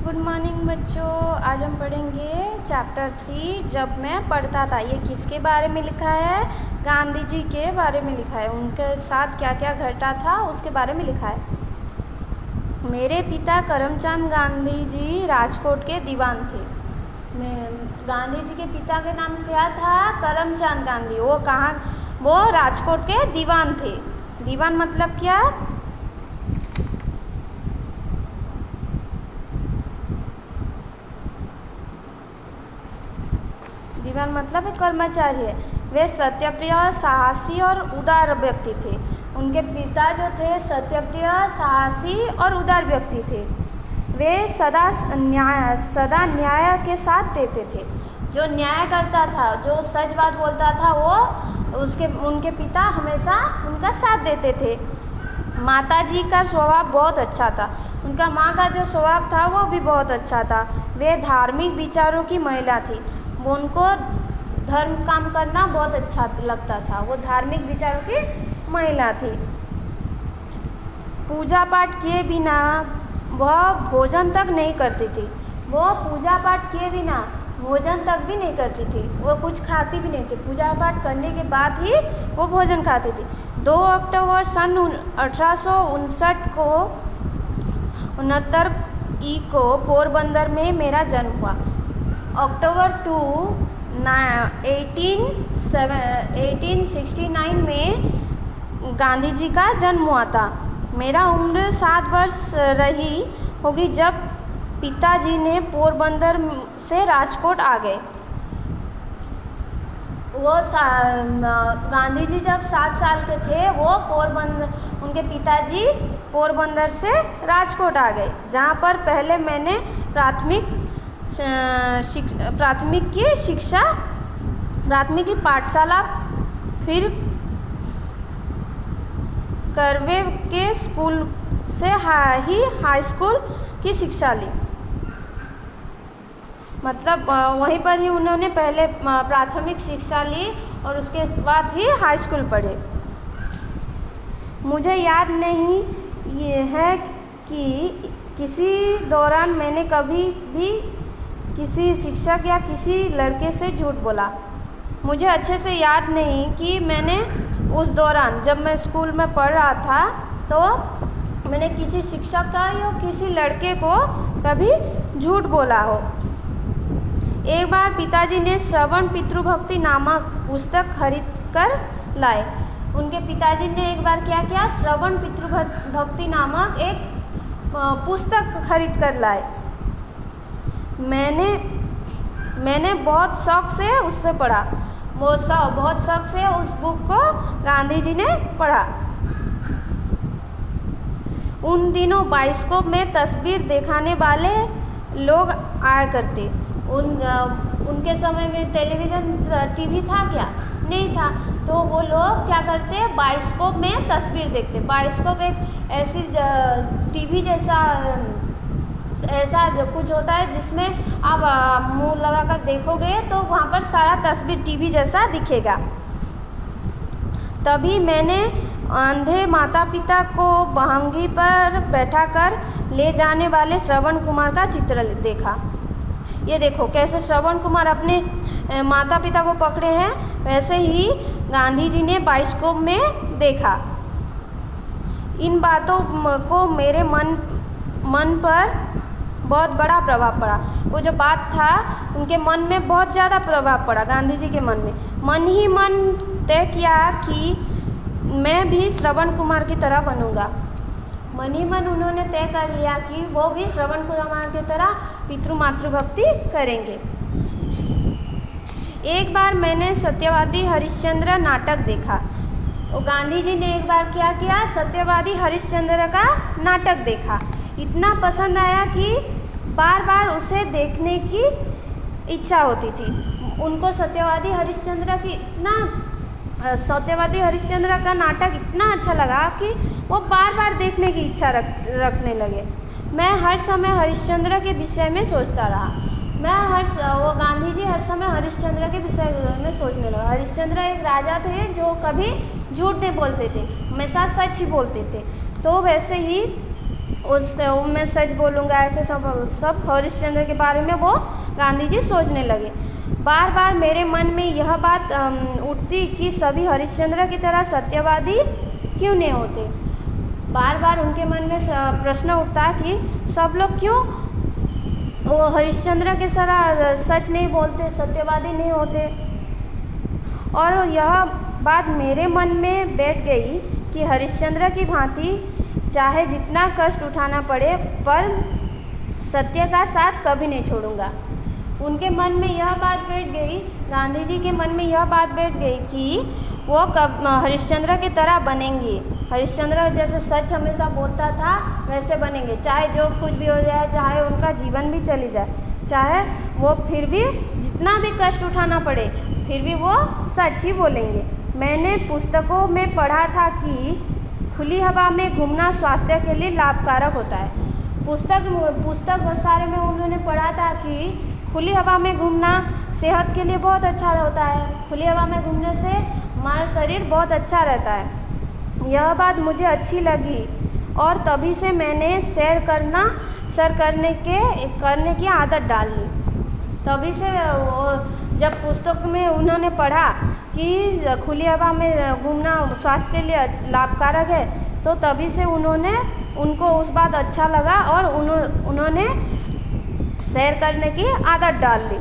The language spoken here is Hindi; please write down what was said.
गुड मॉर्निंग बच्चों। आज हम पढ़ेंगे चैप्टर 3 जब मैं पढ़ता था। ये किसके बारे में लिखा है? गांधी जी के बारे में लिखा है। उनके साथ क्या क्या घटा था उसके बारे में लिखा है। मेरे पिता करमचंद गांधी जी राजकोट के दीवान थे। गांधी जी के पिता के नाम क्या था? करमचंद गांधी। वो कहाँ? वो राजकोट के दीवान थे। दीवान मतलब क्या? दीवान मतलब एक कर्मचारी है। वे सत्यप्रिय, साहसी और उदार व्यक्ति थे। उनके पिता जो थे सत्यप्रिय, साहसी और उदार व्यक्ति थे। वे सदा न्याय के साथ देते थे। जो न्याय करता था, जो सच बात बोलता था, वो उनके पिता हमेशा उनका साथ देते थे। माता जी का स्वभाव बहुत अच्छा था। उनका माँ का जो स्वभाव था वो भी बहुत अच्छा था। वे धार्मिक विचारों की महिला थी। उनको धर्म काम करना बहुत अच्छा लगता था। वो धार्मिक विचारों की महिला थी। पूजा पाठ किए बिना वह भोजन तक नहीं करती थी। वो पूजा पाठ किए बिना भोजन तक भी नहीं करती थी। वो कुछ खाती भी नहीं थी। पूजा पाठ करने के बाद ही वो भोजन खाती थी। 2 अक्टूबर सन 1859 को 69 को पोरबंदर में मेरा जन्म हुआ। अक्टूबर 2, 1869 में गांधी जी का जन्म हुआ था। मेरा उम्र 7 वर्ष रही होगी जब पिताजी ने पोरबंदर से राजकोट आ गए। वो गांधी जी जब 7 साल के थे, वो उनके पिताजी पोरबंदर से राजकोट आ गए, जहाँ पर पहले मैंने प्राथमिक की पाठशाला, फिर करवे के स्कूल से हाई स्कूल की शिक्षा ली। मतलब वहीं पर ही उन्होंने पहले प्राथमिक शिक्षा ली और उसके बाद ही हाई स्कूल पढ़े। मुझे याद नहीं ये है कि किसी दौरान मैंने कभी भी किसी शिक्षक या किसी लड़के से झूठ बोला। मुझे अच्छे से याद नहीं कि मैंने उस दौरान जब मैं स्कूल में पढ़ रहा था तो मैंने किसी शिक्षक का या किसी लड़के को कभी झूठ बोला हो। एक बार पिताजी ने श्रवण पितृभक्ति नामक पुस्तक खरीद कर लाए। उनके पिताजी ने एक बार क्या किया? श्रवण पितृभक्ति नामक एक पुस्तक खरीद कर लाए। मैंने बहुत शौक से उससे पढ़ा। बहुत शौक से उस बुक को गांधी जी ने पढ़ा। उन दिनों बाइस्कोप में तस्वीर दिखाने वाले लोग आया करते। उनके समय में टेलीविज़न टीवी था क्या? नहीं था। तो वो लोग क्या करते? बाइस्कोप में तस्वीर देखते। बाइस्कोप एक ऐसी टीवी जैसा ऐसा जो कुछ होता है जिसमें आप मुंह लगाकर देखोगे तो वहाँ पर सारा तस्वीर टीवी जैसा दिखेगा। तभी मैंने अंधे माता पिता को बहंगी पर बैठाकर ले जाने वाले श्रवण कुमार का चित्र देखा। ये देखो कैसे श्रवण कुमार अपने माता पिता को पकड़े हैं, वैसे ही गांधी जी ने बाइस्कोप में देखा। इन बातों को मेरे मन पर बहुत बड़ा प्रभाव पड़ा। वो जो बात था उनके मन में बहुत ज़्यादा प्रभाव पड़ा। गांधी जी के मन ही मन तय किया कि मैं भी श्रवण कुमार की तरह बनूंगा। मन ही मन उन्होंने तय कर लिया कि वो भी श्रवण कुमार की तरह पितृ मातृभक्ति करेंगे। एक बार मैंने सत्यवादी हरिश्चंद्र नाटक देखा। तो गांधी जी ने एक बार क्या किया? सत्यवादी हरिश्चंद्र का नाटक देखा। इतना पसंद आया कि बार बार उसे देखने की इच्छा होती थी। उनको सत्यवादी हरिश्चंद्र का नाटक इतना अच्छा लगा कि वो बार बार देखने की इच्छा रखने लगे। मैं हर समय हरिश्चंद्र के विषय में सोचता रहा। वो गांधी जी हर समय हरिश्चंद्र के विषय में सोचने लगा। हरिश्चंद्र एक राजा थे जो कभी झूठ नहीं बोलते थे, हमेशा सच ही बोलते थे। तो वैसे ही मैं सच बोलूँगा, ऐसे सब हरिश्चंद्र के बारे में वो गांधी जी सोचने लगे। बार बार मेरे मन में यह बात उठती कि सभी हरिश्चंद्र की तरह सत्यवादी क्यों नहीं होते। बार बार उनके मन में प्रश्न उठता कि सब लोग क्यों वो हरिश्चंद्र के तरह सच नहीं बोलते, सत्यवादी नहीं होते। और यह बात मेरे मन में बैठ गई कि हरिश्चंद्र की भांति चाहे जितना कष्ट उठाना पड़े पर सत्य का साथ कभी नहीं छोड़ूंगा। उनके मन में यह बात बैठ गई, गांधी जी के मन में यह बात बैठ गई कि वो हरिश्चंद्र की तरह बनेंगे। हरिश्चंद्र जैसे सच हमेशा बोलता था वैसे बनेंगे, चाहे जो कुछ भी हो जाए, चाहे उनका जीवन भी चली जाए, चाहे वो फिर भी जितना भी कष्ट उठाना पड़े फिर भी वो सच ही बोलेंगे। मैंने पुस्तकों में पढ़ा था कि खुली हवा में घूमना स्वास्थ्य के लिए लाभकारक होता है। पुस्तक सारे में उन्होंने पढ़ा था कि खुली हवा में घूमना सेहत के लिए बहुत अच्छा होता है। खुली हवा में घूमने से हमारा शरीर बहुत अच्छा रहता है। यह बात मुझे अच्छी लगी और तभी से मैंने सैर करने की आदत डाल ली। तभी से जब पुस्तक में उन्होंने पढ़ा कि खुली हवा में घूमना स्वास्थ्य के लिए लाभकारक है, तो तभी से उनको उस बात अच्छा लगा और उन्होंने सैर करने की आदत डाल ली।